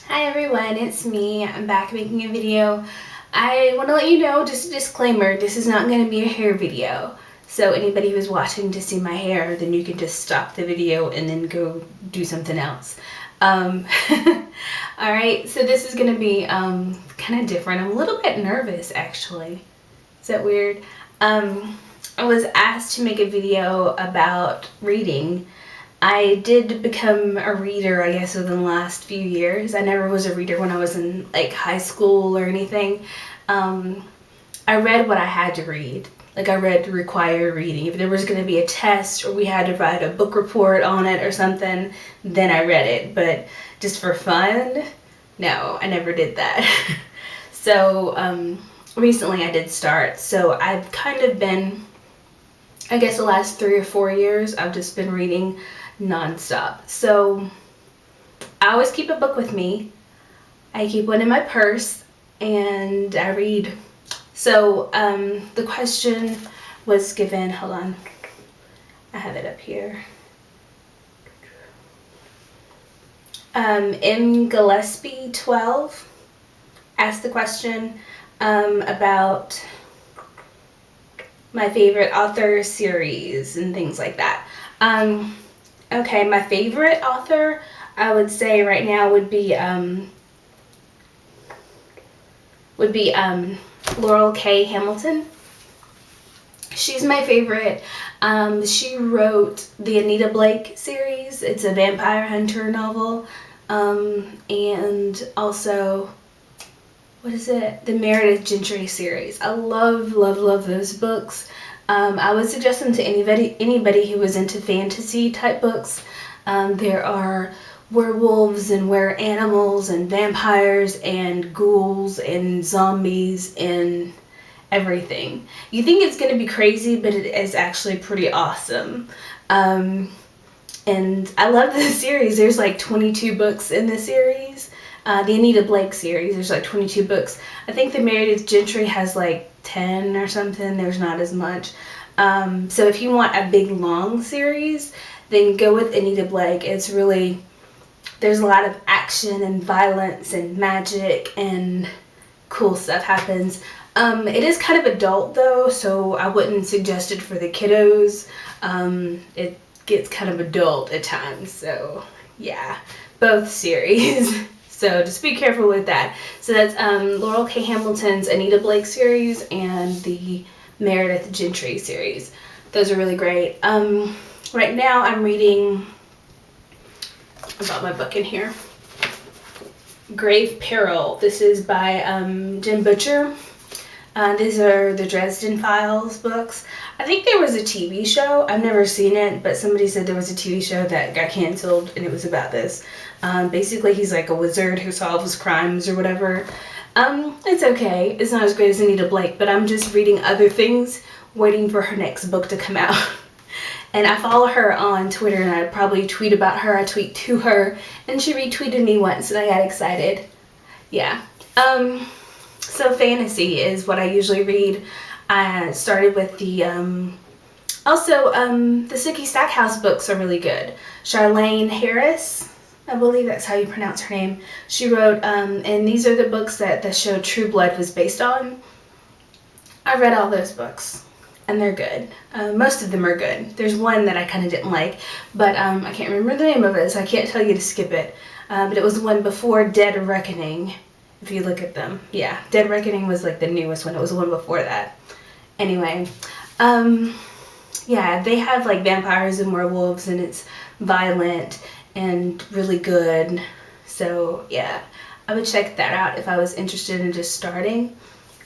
Hi everyone, it's me. I'm back making a video. I want to let you know, just a disclaimer, this is not going to be a hair video. So anybody who's watching to see my hair, then you can just stop the video and then go do something else. Alright, so this is going to be kind of different. I'm a little bit nervous actually. Is that weird? I was asked to make a video about reading. I did become a reader, I guess, within the last few years. I never was a reader when I was in like high school or anything. I read what I had to read. Like I read required reading. If there was going to be a test or we had to write a book report on it or something, then I read it. But just for fun, no, I never did that. So recently I did start. So I've kind of been, I guess the last 3 or 4 years, I've just been reading nonstop. So I always keep a book with me. I keep one in my purse and I read. So the question was given, hold on, I have it up here. M. Gillespie 12 asked the question about my favorite author series and things like that. Okay, my favorite author, I would say right now would be Laurell K. Hamilton. She's my favorite. She wrote the Anita Blake series. It's a vampire hunter novel. And also, what is it? The Meredith Gentry series. I love those books. I would suggest them to anybody who was into fantasy type books. There are werewolves and were-animals and vampires and ghouls and zombies and everything. You think it's going to be crazy, but it is actually pretty awesome. And I love this series. There's like 22 books in the series. The Anita Blake series, there's like 22 books. I think the Meredith Gentry has like 10 or something. There's not as much. So if you want a big long series, then go with Anita Blake. It's really, there's a lot of action and violence and magic and cool stuff happens. It is kind of adult though, so I wouldn't suggest it for the kiddos. It gets kind of adult at times, so yeah, both series. So just be careful with that. So that's Laurell K. Hamilton's Anita Blake series and the Meredith Gentry series. Those are really great. Right now I'm reading, I brought my book in here, Grave Peril. This is by Jim Butcher. These are the Dresden Files books. I think there was a TV show. I've never seen it, but somebody said there was a TV show that got canceled and it was about this. Basically, he's like a wizard who solves crimes or whatever. It's okay. It's not as great as Anita Blake, but I'm just reading other things, waiting for her next book to come out. And I follow her on Twitter, and I probably tweet about her. I tweet to her, and she retweeted me once, and I got excited. Yeah. So fantasy is what I usually read. I started with the, the Sookie Stackhouse books are really good. Charlaine Harris, I believe that's how you pronounce her name. She wrote, and these are the books that the show True Blood was based on. I read all those books, and they're good. Most of them are good. There's one that I kind of didn't like, but I can't remember the name of it, so I can't tell you to skip it. But it was the one before Dead Reckoning. If you look at them, yeah, Dead Reckoning was like the newest one. It was the one before that. Anyway, yeah, they have like vampires and werewolves, and it's violent and really good. So yeah, I would check that out if I was interested in just starting.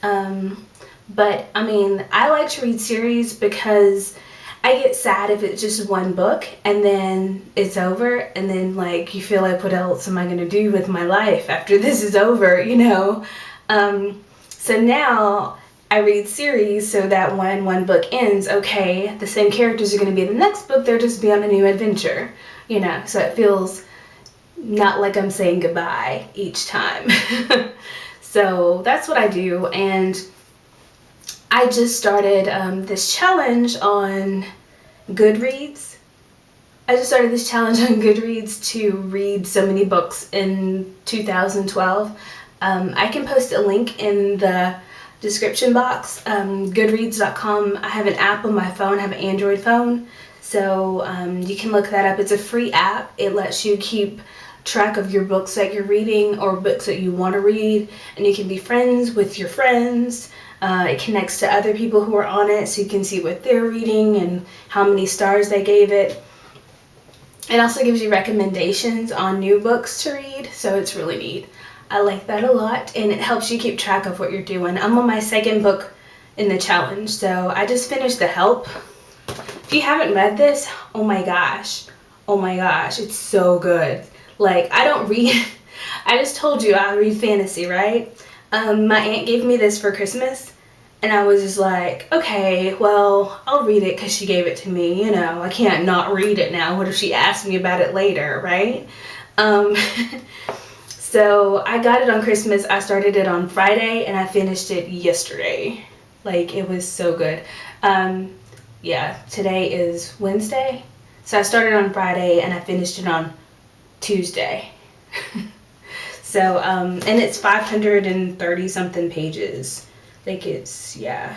But I mean, I like to read series because I get sad if it's just one book and then it's over, and then like you feel like, what else am I going to do with my life after this is over, you know? So now I read series so that when one book ends, okay, the same characters are going to be in the next book, they're just be on a new adventure, you know? So it feels not like I'm saying goodbye each time. So that's what I do, and I just started this challenge on Goodreads. I just started this challenge on Goodreads to read so many books in 2012. I can post a link in the description box. Goodreads.com. I have an app on my phone. I have an Android phone. So you can look that up. It's a free app. It lets you keep track of your books that you're reading or books that you want to read. And you can be friends with your friends. It connects to other people who are on it so you can see what they're reading and how many stars they gave it. It also gives you recommendations on new books to read, so it's really neat. I like that a lot, and it helps you keep track of what you're doing. I'm on my second book in the challenge, so I just finished The Help. If you haven't read this, oh my gosh, it's so good. Like, I don't read, I just told you I read fantasy, right? My aunt gave me this for Christmas, and I was just like, okay, well, I'll read it because she gave it to me, you know. I can't not read it now. What if she asks me about it later, right? So I got it on Christmas. I started it on Friday, and I finished it yesterday. Like, it was so good. Yeah, today is Wednesday. So I started on Friday, and I finished it on Tuesday. So, and it's 530 something pages. Like, it's, yeah,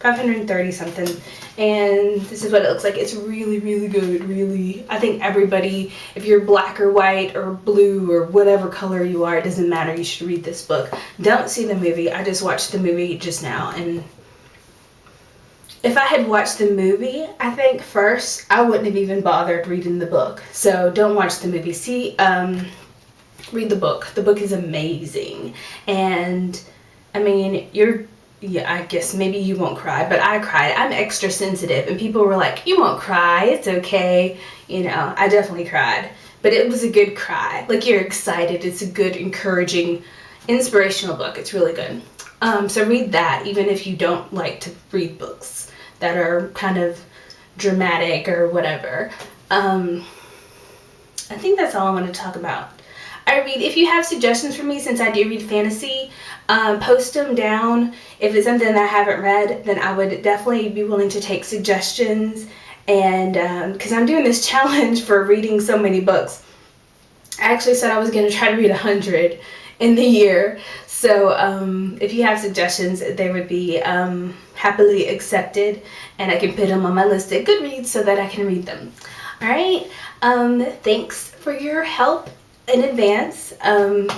530 something, and this is what it looks like. It's really, really good, really. I think everybody, if you're black or white or blue or whatever color you are, it doesn't matter, you should read this book. Don't see the movie. I just watched the movie just now, and if I had watched the movie, I think first, I wouldn't have even bothered reading the book. So don't watch the movie. See, read the book. The book is amazing, and I mean, yeah, I guess maybe you won't cry, but I cried. I'm extra sensitive, and people were like, you won't cry, it's okay. You know, I definitely cried, but it was a good cry. Like, you're excited. It's a good, encouraging, inspirational book. It's really good. So read that, even if you don't like to read books that are kind of dramatic or whatever. I think that's all I want to talk about. If you have suggestions for me, since I do read fantasy, post them down. If it's something that I haven't read, then I would definitely be willing to take suggestions. And because I'm doing this challenge for reading so many books. I actually said I was going to try to read 100 in the year. So if you have suggestions, they would be happily accepted. And I can put them on my list at Goodreads so that I can read them. All right. Thanks for your help in advance, and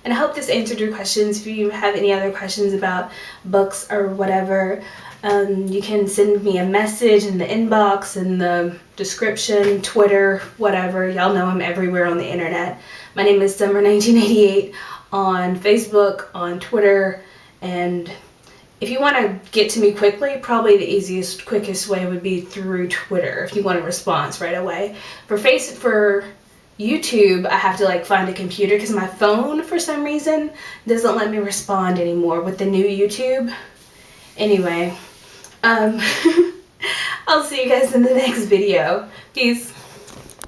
I hope this answered your questions. If you have any other questions about books or whatever, you can send me a message in the inbox, in the description, Twitter, whatever. Y'all know I'm everywhere on the internet. My name is Summer1988 on Facebook, on Twitter, and if you want to get to me quickly, probably the easiest, quickest way would be through Twitter if you want a response right away. For YouTube, I have to like find a computer because my phone, for some reason, doesn't let me respond anymore with the new YouTube. Anyway, I'll see you guys in the next video. Peace.